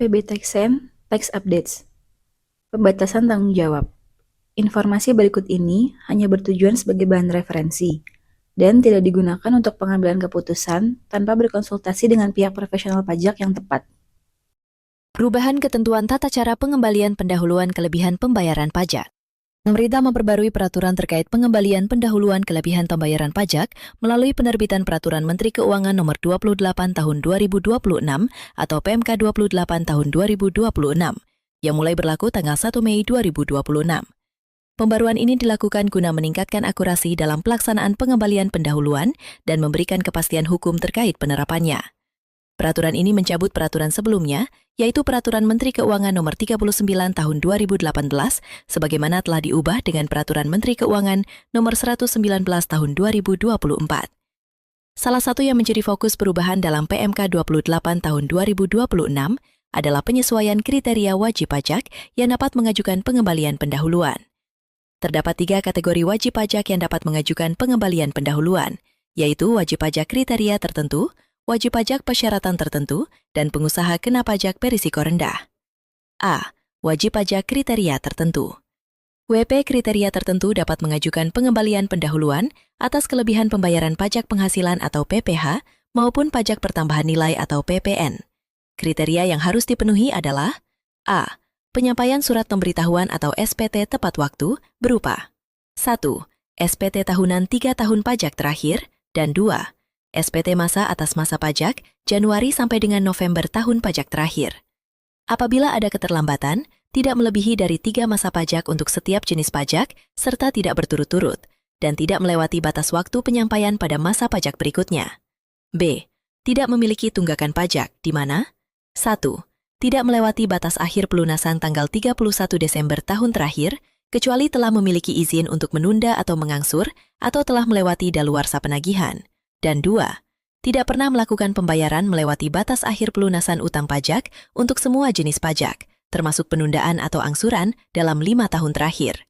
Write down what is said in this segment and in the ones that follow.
PB Taxen Tax Updates. Pembatasan tanggung jawab. Informasi berikut ini hanya bertujuan sebagai bahan referensi dan tidak digunakan untuk pengambilan keputusan tanpa berkonsultasi dengan pihak profesional pajak yang tepat. Perubahan ketentuan tata cara pengembalian pendahuluan kelebihan pembayaran pajak. Pemerintah memperbarui peraturan terkait pengembalian pendahuluan kelebihan pembayaran pajak melalui penerbitan Peraturan Menteri Keuangan Nomor 28 Tahun 2026 atau PMK 28 Tahun 2026 yang mulai berlaku tanggal 1 Mei 2026. Pembaruan ini dilakukan guna meningkatkan akurasi dalam pelaksanaan pengembalian pendahuluan dan memberikan kepastian hukum terkait penerapannya. Peraturan ini mencabut peraturan sebelumnya, yaitu Peraturan Menteri Keuangan Nomor 39 Tahun 2018, sebagaimana telah diubah dengan Peraturan Menteri Keuangan Nomor 119 Tahun 2024. Salah satu yang menjadi fokus perubahan dalam PMK 28 Tahun 2026 adalah penyesuaian kriteria wajib pajak yang dapat mengajukan pengembalian pendahuluan. Terdapat 3 kategori wajib pajak yang dapat mengajukan pengembalian pendahuluan, yaitu wajib pajak kriteria tertentu, wajib pajak persyaratan tertentu, dan pengusaha kena pajak berisiko rendah. A. Wajib pajak kriteria tertentu. WP kriteria tertentu dapat mengajukan pengembalian pendahuluan atas kelebihan pembayaran pajak penghasilan atau PPh maupun pajak pertambahan nilai atau PPN. Kriteria yang harus dipenuhi adalah A. Penyampaian surat pemberitahuan atau SPT tepat waktu berupa 1. SPT tahunan 3 tahun pajak terakhir, dan 2. SPT masa atas masa pajak Januari sampai dengan November tahun pajak terakhir. Apabila ada keterlambatan, tidak melebihi dari 3 masa pajak untuk setiap jenis pajak serta tidak berturut-turut dan tidak melewati batas waktu penyampaian pada masa pajak berikutnya. B. Tidak memiliki tunggakan pajak di mana 1. Tidak melewati batas akhir pelunasan tanggal 31 Desember tahun terakhir kecuali telah memiliki izin untuk menunda atau mengangsur atau telah melewati daluarsa penagihan. Dan 2. Tidak pernah melakukan pembayaran melewati batas akhir pelunasan utang pajak untuk semua jenis pajak, termasuk penundaan atau angsuran dalam 5 tahun terakhir.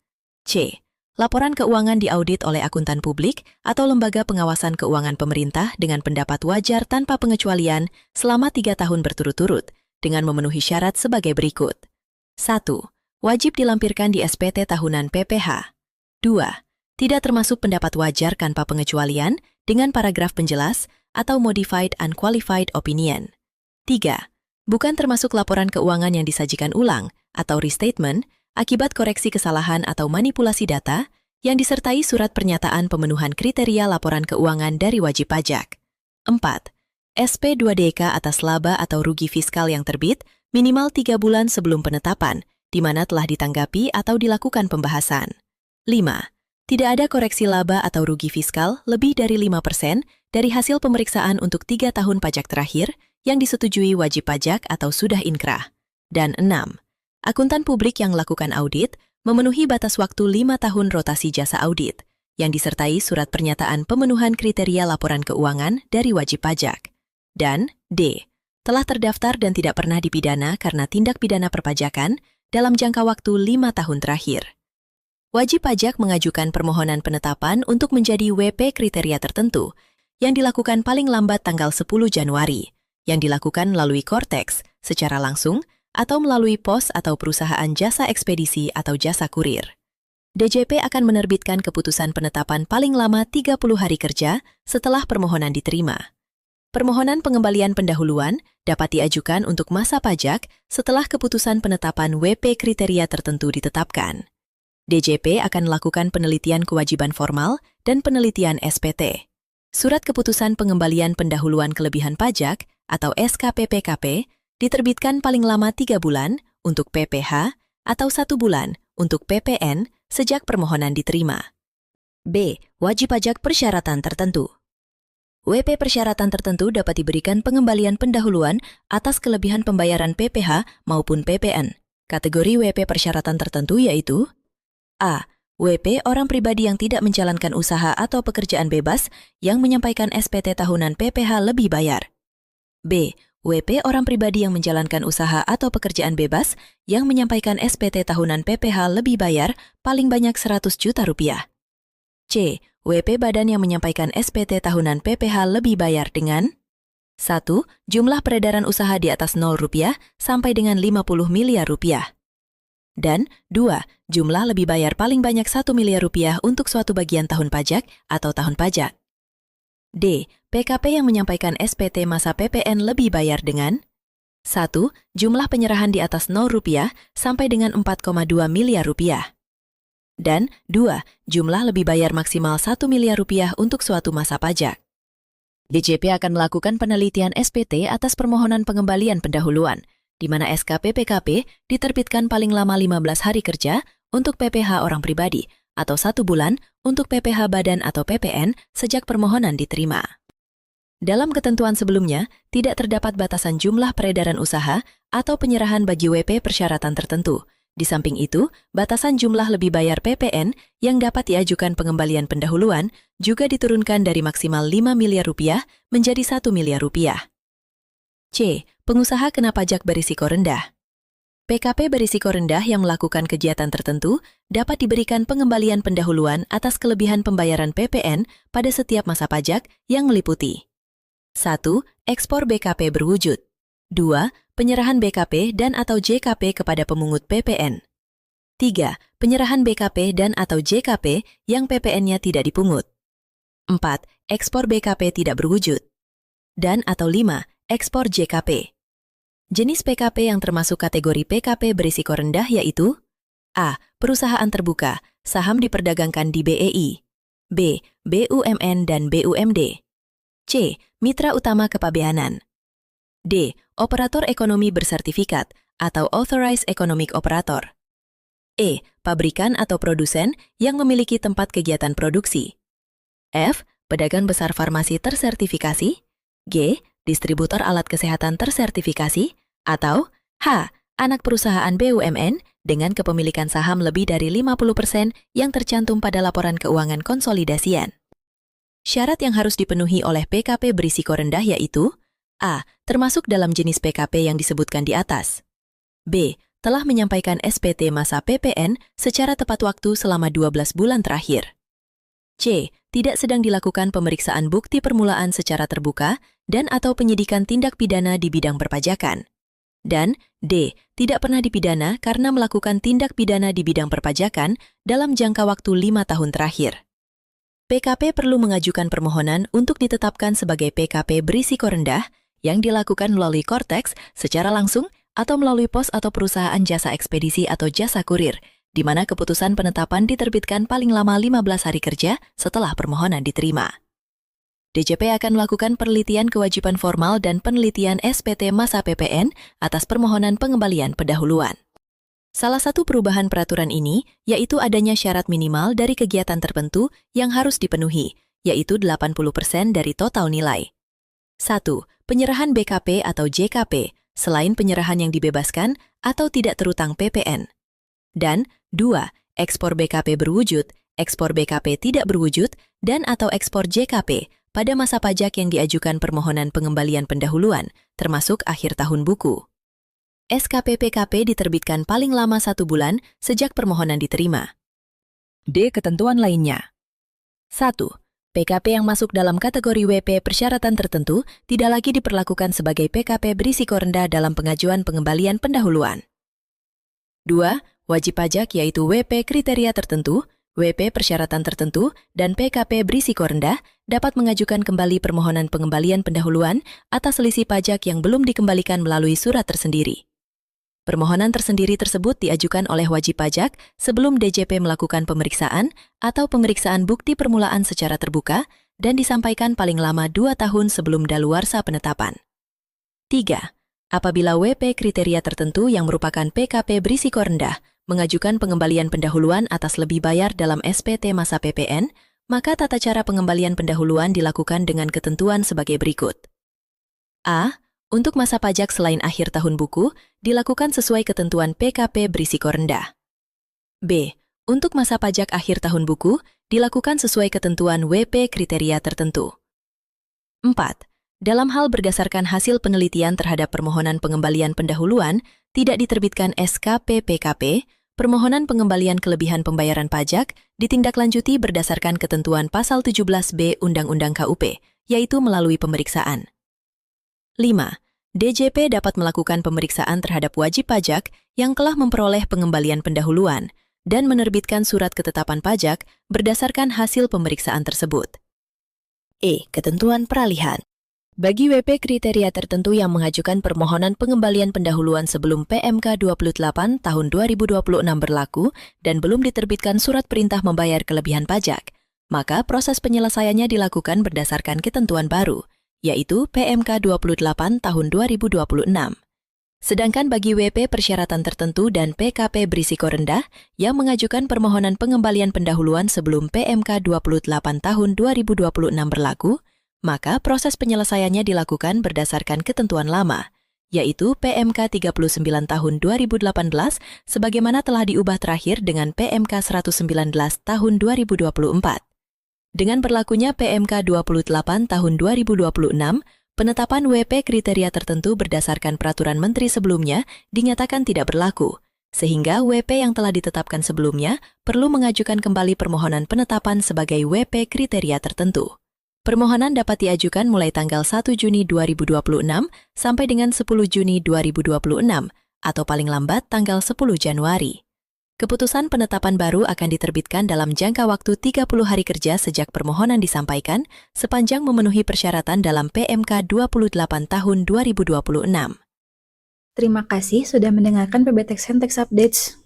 C. Laporan keuangan diaudit oleh akuntan publik atau lembaga pengawasan keuangan pemerintah dengan pendapat wajar tanpa pengecualian selama 3 tahun berturut-turut dengan memenuhi syarat sebagai berikut. 1. Wajib dilampirkan di SPT tahunan PPh. 2. Tidak termasuk pendapat wajar tanpa pengecualian dengan paragraf penjelas atau modified unqualified opinion. 3. Bukan termasuk laporan keuangan yang disajikan ulang atau restatement akibat koreksi kesalahan atau manipulasi data yang disertai surat pernyataan pemenuhan kriteria laporan keuangan dari wajib pajak. 4. SP2DK atas laba atau rugi fiskal yang terbit minimal 3 bulan sebelum penetapan, di mana telah ditanggapi atau dilakukan pembahasan. 5. Tidak ada koreksi laba atau rugi fiskal lebih dari 5% dari hasil pemeriksaan untuk 3 tahun pajak terakhir yang disetujui wajib pajak atau sudah inkrah. Dan 6. Akuntan publik yang melakukan audit memenuhi batas waktu 5 tahun rotasi jasa audit yang disertai surat pernyataan pemenuhan kriteria laporan keuangan dari wajib pajak. Dan D. Telah terdaftar dan tidak pernah dipidana karena tindak pidana perpajakan dalam jangka waktu 5 tahun terakhir. Wajib pajak mengajukan permohonan penetapan untuk menjadi WP kriteria tertentu yang dilakukan paling lambat tanggal 10 Januari, yang dilakukan melalui Cortex secara langsung atau melalui pos atau perusahaan jasa ekspedisi atau jasa kurir. DJP akan menerbitkan keputusan penetapan paling lama 30 hari kerja setelah permohonan diterima. Permohonan pengembalian pendahuluan dapat diajukan untuk masa pajak setelah keputusan penetapan WP kriteria tertentu ditetapkan. DJP akan melakukan penelitian kewajiban formal dan penelitian SPT. Surat keputusan pengembalian pendahuluan kelebihan pajak atau SKPPKP diterbitkan paling lama 3 bulan untuk PPh atau 1 bulan untuk PPN sejak permohonan diterima. B. Wajib pajak persyaratan tertentu. WP persyaratan tertentu dapat diberikan pengembalian pendahuluan atas kelebihan pembayaran PPh maupun PPN. Kategori WP persyaratan tertentu yaitu A. WP orang pribadi yang tidak menjalankan usaha atau pekerjaan bebas yang menyampaikan SPT tahunan PPh lebih bayar. B. WP orang pribadi yang menjalankan usaha atau pekerjaan bebas yang menyampaikan SPT tahunan PPh lebih bayar paling banyak 100 juta rupiah. C. WP badan yang menyampaikan SPT tahunan PPh lebih bayar dengan 1. Jumlah peredaran usaha di atas Rp0 sampai dengan Rp50 miliar. Dan 2. Jumlah lebih bayar paling banyak Rp1 miliar untuk suatu bagian tahun pajak atau tahun pajak. D. PKP yang menyampaikan SPT masa PPN lebih bayar dengan 1. Jumlah penyerahan di atas Rp0 sampai dengan Rp4,2 miliar. Dan 2. Jumlah lebih bayar maksimal Rp1 miliar untuk suatu masa pajak. DJP akan melakukan penelitian SPT atas permohonan pengembalian pendahuluan, di mana SKP PKP diterbitkan paling lama 15 hari kerja untuk PPH orang pribadi atau 1 bulan untuk PPH badan atau PPN sejak permohonan diterima. Dalam ketentuan sebelumnya, tidak terdapat batasan jumlah peredaran usaha atau penyerahan bagi WP persyaratan tertentu. Di samping itu, batasan jumlah lebih bayar PPN yang dapat diajukan pengembalian pendahuluan juga diturunkan dari maksimal Rp5 miliar menjadi Rp1 miliar. C. Pengusaha kena pajak berisiko rendah. PKP berisiko rendah yang melakukan kegiatan tertentu dapat diberikan pengembalian pendahuluan atas kelebihan pembayaran PPN pada setiap masa pajak yang meliputi 1. Ekspor BKP berwujud. 2. Penyerahan BKP dan atau JKP kepada pemungut PPN. 3. Penyerahan BKP dan atau JKP yang PPN-nya tidak dipungut. 4. Ekspor BKP tidak berwujud. Dan atau 5. Ekspor JKP. Jenis PKP yang termasuk kategori PKP berisiko rendah yaitu A. Perusahaan terbuka, saham diperdagangkan di BEI. B. BUMN dan BUMD. C. Mitra utama kepabeanan. D. Operator ekonomi bersertifikat atau Authorized Economic Operator. E. Pabrikan atau produsen yang memiliki tempat kegiatan produksi. F. Pedagang besar farmasi tersertifikasi. G. Distributor alat kesehatan tersertifikasi. Atau H. Anak perusahaan BUMN dengan kepemilikan saham lebih dari 50% yang tercantum pada laporan keuangan konsolidasian. Syarat yang harus dipenuhi oleh PKP berisiko rendah yaitu A. Termasuk dalam jenis PKP yang disebutkan di atas. B. Telah menyampaikan SPT masa PPN secara tepat waktu selama 12 bulan terakhir. C. Tidak sedang dilakukan pemeriksaan bukti permulaan secara terbuka dan atau penyidikan tindak pidana di bidang perpajakan. Dan D. Tidak pernah dipidana karena melakukan tindak pidana di bidang perpajakan dalam jangka waktu 5 tahun terakhir. PKP perlu mengajukan permohonan untuk ditetapkan sebagai PKP berisiko rendah yang dilakukan melalui Kortex secara langsung atau melalui pos atau perusahaan jasa ekspedisi atau jasa kurir, di mana keputusan penetapan diterbitkan paling lama 15 hari kerja setelah permohonan diterima. DJP akan melakukan penelitian kewajiban formal dan penelitian SPT masa PPN atas permohonan pengembalian pendahuluan. Salah satu perubahan peraturan ini yaitu adanya syarat minimal dari kegiatan tertentu yang harus dipenuhi, yaitu 80% dari total nilai. 1. Penyerahan BKP atau JKP, selain penyerahan yang dibebaskan atau tidak terutang PPN. Dan 2. Ekspor BKP berwujud, ekspor BKP tidak berwujud, dan atau ekspor JKP pada masa pajak yang diajukan permohonan pengembalian pendahuluan, termasuk akhir tahun buku. SKP PKP diterbitkan paling lama 1 bulan sejak permohonan diterima. D. Ketentuan lainnya. 1. PKP yang masuk dalam kategori WP persyaratan tertentu tidak lagi diperlakukan sebagai PKP berisiko rendah dalam pengajuan pengembalian pendahuluan. 2. Wajib pajak yaitu WP kriteria tertentu, WP persyaratan tertentu, dan PKP berisiko rendah dapat mengajukan kembali permohonan pengembalian pendahuluan atas selisih pajak yang belum dikembalikan melalui surat tersendiri. Permohonan tersendiri tersebut diajukan oleh wajib pajak sebelum DJP melakukan pemeriksaan atau pemeriksaan bukti permulaan secara terbuka dan disampaikan paling lama 2 tahun sebelum daluarsa penetapan. 3. Apabila WP kriteria tertentu yang merupakan PKP berisiko rendah mengajukan pengembalian pendahuluan atas lebih bayar dalam SPT masa PPN, maka tata cara pengembalian pendahuluan dilakukan dengan ketentuan sebagai berikut. A. Untuk masa pajak selain akhir tahun buku, dilakukan sesuai ketentuan PKP berisiko rendah. B. Untuk masa pajak akhir tahun buku, dilakukan sesuai ketentuan WP kriteria tertentu. 4. Dalam hal berdasarkan hasil penelitian terhadap permohonan pengembalian pendahuluan, tidak diterbitkan SKP PKP, permohonan pengembalian kelebihan pembayaran pajak ditindaklanjuti berdasarkan ketentuan Pasal 17B Undang-Undang KUP, yaitu melalui pemeriksaan. 5. DJP dapat melakukan pemeriksaan terhadap wajib pajak yang telah memperoleh pengembalian pendahuluan dan menerbitkan surat ketetapan pajak berdasarkan hasil pemeriksaan tersebut. Ketentuan peralihan. Bagi WP kriteria tertentu yang mengajukan permohonan pengembalian pendahuluan sebelum PMK 28 tahun 2026 berlaku dan belum diterbitkan surat perintah membayar kelebihan pajak, maka proses penyelesaiannya dilakukan berdasarkan ketentuan baru, yaitu PMK 28 tahun 2026. Sedangkan bagi WP persyaratan tertentu dan PKP berisiko rendah yang mengajukan permohonan pengembalian pendahuluan sebelum PMK 28 tahun 2026 berlaku, maka proses penyelesaiannya dilakukan berdasarkan ketentuan lama, yaitu PMK 39 tahun 2018 sebagaimana telah diubah terakhir dengan PMK 119 tahun 2024. Dengan berlakunya PMK 28 tahun 2026, penetapan WP kriteria tertentu berdasarkan peraturan menteri sebelumnya dinyatakan tidak berlaku, sehingga WP yang telah ditetapkan sebelumnya perlu mengajukan kembali permohonan penetapan sebagai WP kriteria tertentu. Permohonan dapat diajukan mulai tanggal 1 Juni 2026 sampai dengan 10 Juni 2026 atau paling lambat tanggal 10 Januari. Keputusan penetapan baru akan diterbitkan dalam jangka waktu 30 hari kerja sejak permohonan disampaikan sepanjang memenuhi persyaratan dalam PMK 28 tahun 2026. Terima kasih sudah mendengarkan PBTexan Tax Updates.